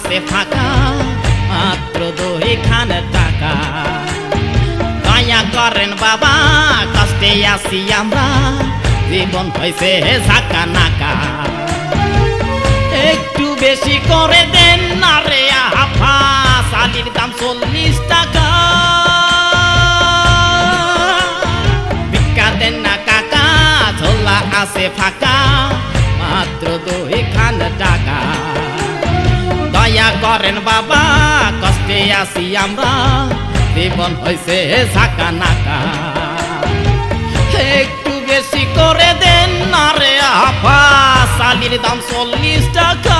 আছে ফাঁকা মাত্র 2খান টাকা। দয়া করেন বাবা কষ্টে আছি আমরা, জীবন হয়েছে ঝাঁকা নাকা। একটু বেশি করে দেন না রে আফা, চালের দাম 40 টাকা। ভিক্ষা দেন না কাকা, ঝোলা আছে ফাঁকা মাত্র 2খান টাকা। দয়া করেন বাবা কষ্টে আছি আমরা, জীবন হয়েছে ঝাঁকা নাকা। একটু বেশি করে দেন না রে আফা, চালের দাম 40 টাকা।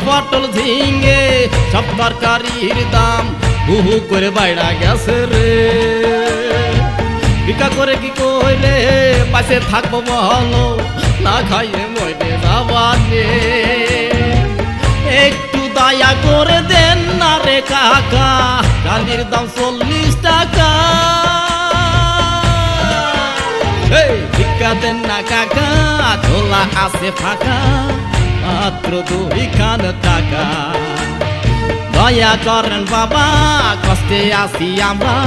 পটল ঝিঙে সব তরকারির দাম হুহু করে বাইরা গেছে রে। ভিক্ষা করে কি কইলে পাশে থাকবো বলো, না খাইয়ে মরে যাবানে। একটু দয়া করে দেন না রে কাকা, চালের দাম 40 টাকা। ভিক্ষা দেন না কাকা, ঝোলা আছে ফাঁকা মাত্র 2খান টাকা। দয়া করেন বাবা কষ্টে আছি আমরা,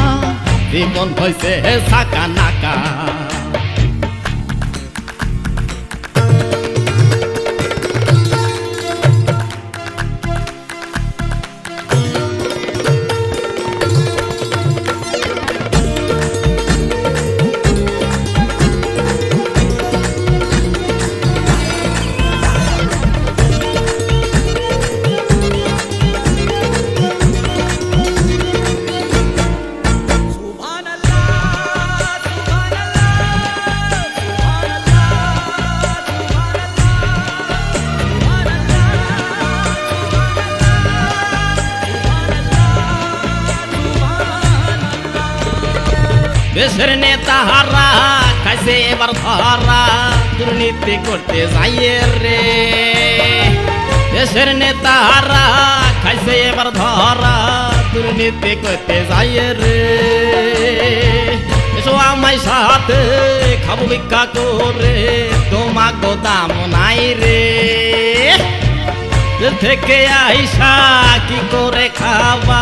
জীবন হয়েছে ঝাঁকা নাকা। দেশের নেতাহারা খাইছে এবার ধরা, দুর্নীতি করতে যাইয়ে রে। দেশের নেতাহারা খাইছে এবার ধরা, দুর্নীতি করতে যাইয়ে রে। এসো আমায় সাথে খাবো ভিক্ষা করে, তোমাকে দাম নাই রে। থেকে আইসা কি করে খাবা,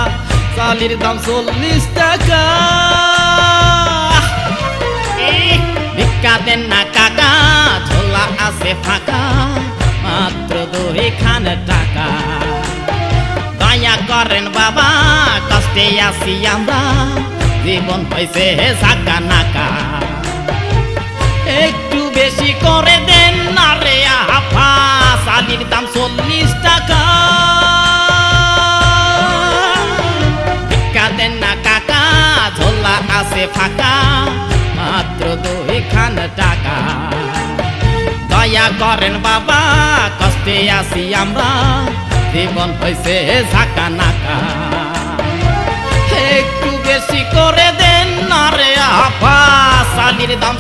চালের দাম 40 টাকা। ভিক্ষা দেন না কাকা, ঝোলা আছে ফাঁকা মাত্র 2খান টাকা। দয়া করেন বাবা কষ্টে আছি আমরা, জীবন হয়েছে ঝাঁকা নাকা। একটু বেশি করে দেন না রে আফা, চালের দাম 40 টাকা। ভিক্ষা দেন না কাকা, ঝোলা আছে ফাঁকা মাত্র 2খান টাকা। দয়া করেন বাবা কষ্টে আছি আমরা, জীবন হয়েছে ঝাঁকা নাকা। একটু বেশি করে দেন না রে আফা, চালের দাম